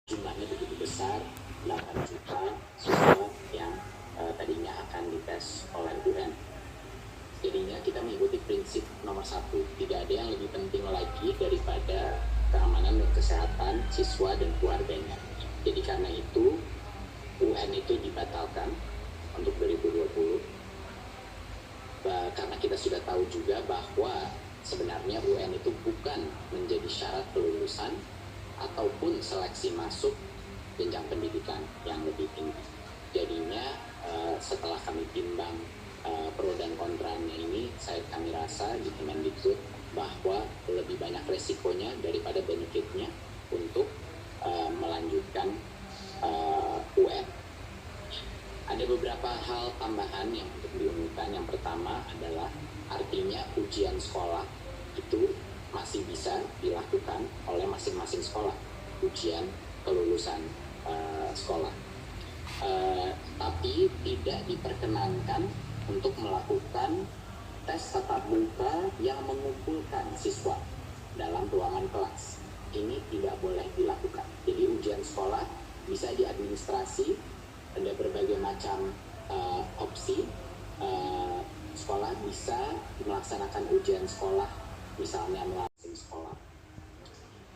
jumlahnya begitu besar, 8 juta siswa yang tadinya akan dites oleh UN. Jadinya kita mengikuti prinsip nomor 1, tidak ada yang lebih penting lagi daripada keamanan dan kesehatan siswa dan keluarganya. Jadi karena itu UN itu dibatalkan untuk 2020, karena kita sudah tahu juga bahwa sebenarnya UN itu bukan menjadi syarat kelulusan ataupun seleksi masuk jenjang pendidikan yang lebih tinggi. Jadinya setelah kami timbang pro dan kontranya ini, kami rasa di Kemendikbud bahwa lebih banyak resikonya daripada benefitnya untuk melanjutkan UN. Ada beberapa hal tambahan yang untuk diumumkan. Yang pertama adalah artinya ujian sekolah itu masih bisa dilakukan oleh masing-masing sekolah, ujian kelulusan sekolah. Tapi tidak diperkenankan untuk melakukan tes tatap muka yang mengumpulkan siswa dalam ruangan kelas. Ini tidak boleh dilakukan. Jadi ujian sekolah bisa diadministrasi, ada berbagai macam opsi. Sekolah bisa melaksanakan ujian sekolah, misalnya melalui sekolah.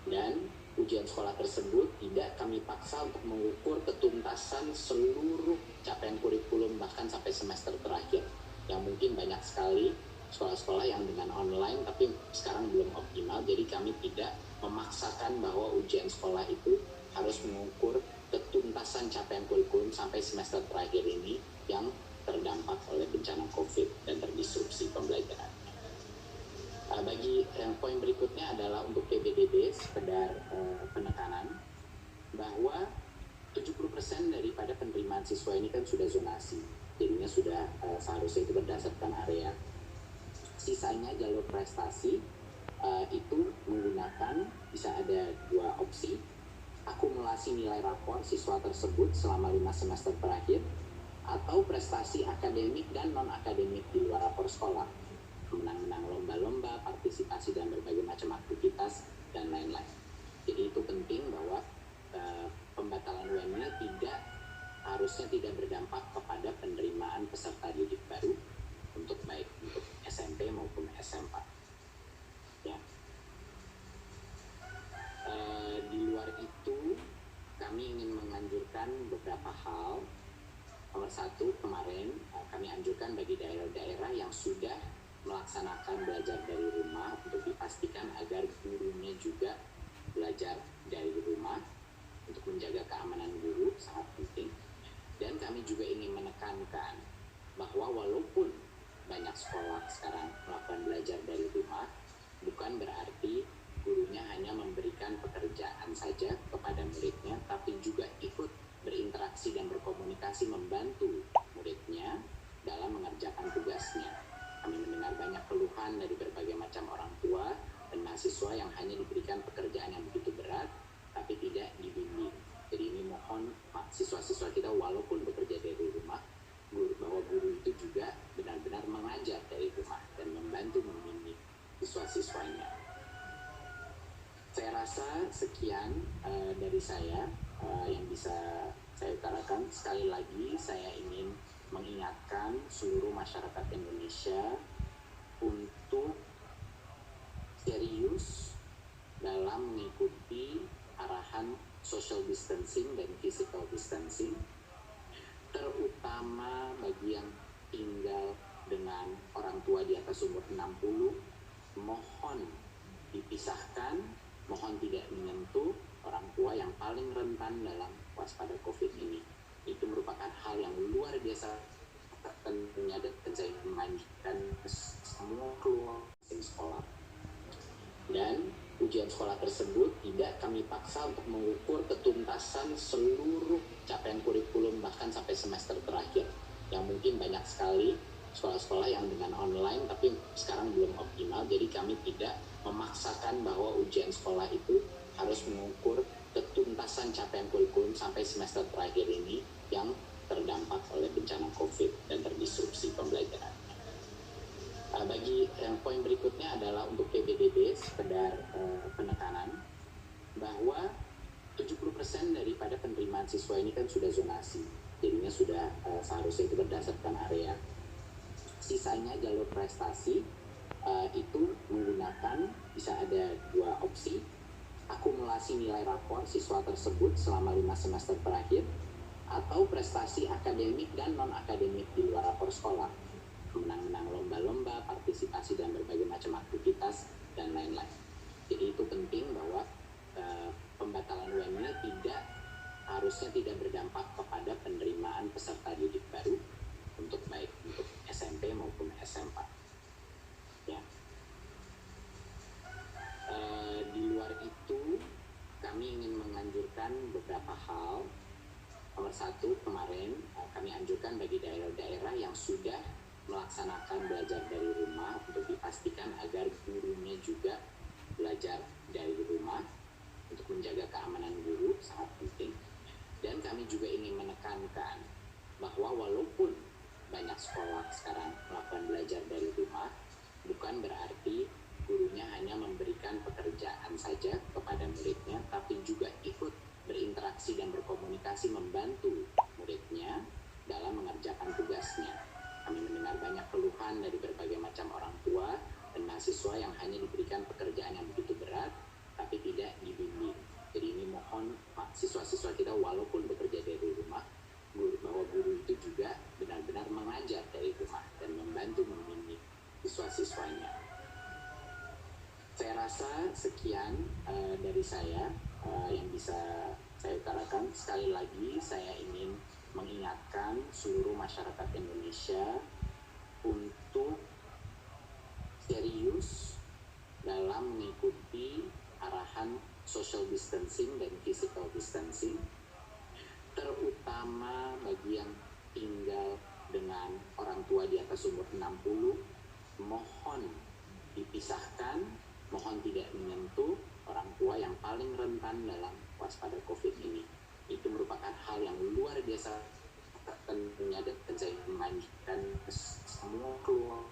Dan ujian sekolah tersebut tidak kami paksa untuk mengukur ketuntasan seluruh capaian kurikulum bahkan sampai semester terakhir. Yang mungkin banyak sekali sekolah-sekolah yang dengan online tapi sekarang belum optimal, jadi kami tidak memaksakan bahwa ujian sekolah itu harus mengukur ketuntasan capaian kurikulum sampai semester terakhir ini yang terdampak oleh bencana COVID dan terdisrupsi pembelajaran. Bagi yang poin berikutnya adalah untuk PBDB, sekedar penekanan bahwa 70% daripada penerimaan siswa ini kan sudah zonasi, jadinya sudah seharusnya itu berdasarkan area. Sisanya jalur prestasi itu menggunakan, bisa ada 2 opsi: akumulasi nilai rapor siswa tersebut selama 5 semester terakhir, atau prestasi akademik dan non-akademik di luar rapor sekolah, menang-menang lomba-lomba, partisipasi dalam berbagai macam aktivitas, dan lain-lain. Jadi itu penting bahwa pembatalan UN ini harusnya tidak berdampak kepada penerimaan peserta didik baru untuk baik untuk SMP maupun SMA. Ya. Di luar itu kami ingin menganjurkan beberapa hal. Nomor 1, kemarin kami anjurkan bagi daerah-daerah yang sudah melaksanakan belajar dari rumah untuk dipastikan agar gurunya juga belajar dari rumah untuk menjaga keamanan guru, sangat penting. Dan kami juga ingin menekankan bahwa walaupun banyak sekolah sekarang melakukan belajar dari rumah, bukan berarti gurunya hanya memberikan pekerjaan saja kepada muridnya, tapi juga ikut berinteraksi dan berkomunikasi membantu muridnya dalam mengerjakan tugasnya. Kami mendengar banyak keluhan dari berbagai macam orang tua dan mahasiswa yang hanya diberikan pekerjaan yang begitu berat tapi tidak dibimbing. Jadi ini mohon siswa-siswa kita walaupun bekerja dari rumah, bahwa guru itu juga benar-benar mengajar dari rumah dan membantu membimbing siswa-siswanya. Saya rasa sekian dari saya yang bisa saya utarakan. Sekali lagi saya ingin mengingatkan seluruh masyarakat Indonesia untuk serius dalam mengikuti arahan social distancing dan physical distancing, terutama bagi yang tinggal dengan orang tua di atas umur 60. Mohon dipisahkan, mohon tidak menyentuh orang tua yang paling rentan dalam waspada COVID ini. Itu merupakan hal yang luar biasa tentunya, dan saya menganjurkan semua keluar dari sekolah. Dan ujian sekolah tersebut tidak kami paksa untuk mengukur ketuntasan seluruh capaian kurikulum bahkan sampai semester terakhir. Yang mungkin banyak sekali sekolah-sekolah yang dengan online tapi sekarang belum optimal, jadi kami tidak memaksakan bahwa ujian sekolah itu harus mengukur ketuntasan capaian kurikulum sampai semester terakhir ini yang terdampak oleh bencana COVID dan terdisrupsi pembelajaran. Bagi yang poin berikutnya adalah untuk PBDB, sekedar penekanan bahwa 70% dari penerimaan siswa ini kan sudah zonasi, jadinya sudah seharusnya itu berdasarkan area. Sisanya jalur prestasi itu menggunakan, bisa ada dua opsi: akumulasi nilai rapor siswa tersebut selama 5 semester terakhir, atau prestasi akademik dan non-akademik di luar rapor sekolah, menang-menang lomba-lomba, partisipasi dalam berbagai macam aktivitas, dan lain-lain. Jadi itu penting bahwa pembatalan UN ini harusnya tidak berdampak kepada penerimaan peserta didik baru untuk baik untuk SMP maupun SMA. Ya. Di luar itu kami ingin menganjurkan beberapa hal. Nomor satu, kemarin kami anjurkan bagi daerah-daerah yang sudah melaksanakan belajar dari rumah untuk dipastikan agar gurunya juga belajar dari rumah untuk menjaga keamanan guru, sangat penting. Dan kami juga ingin menekankan bahwa walaupun banyak sekolah sekarang melakukan belajar dari rumah, bukan berarti gurunya hanya memberikan pekerjaan saja kepada muridnya, tapi juga ikut berinteraksi dan berkomunikasi membantu muridnya dalam mengerjakan tugasnya. Kami mendengar banyak keluhan dari berbagai macam orang tua dan mahasiswa yang hanya diberikan pekerjaan yang begitu berat tapi tidak dibimbing. Jadi ini mohon siswa-siswa kita walaupun bekerja dari rumah, bahwa guru itu juga benar-benar mengajar dari rumah dan membantu membimbing siswa-siswanya. Saya rasa sekian dari saya yang bisa saya utarakan. Sekali lagi saya ingin mengingatkan seluruh masyarakat Indonesia untuk serius dalam mengikuti arahan social distancing dan physical distancing, terutama bagi yang tinggal dengan orang tua di atas umur 60, mohon dipisahkan, mohon tidak menyentuh orang tua yang paling rentan dalam waspada COVID ini. Itu merupakan hal yang luar biasa tentunya, dan saya menganjurkan semua keluarga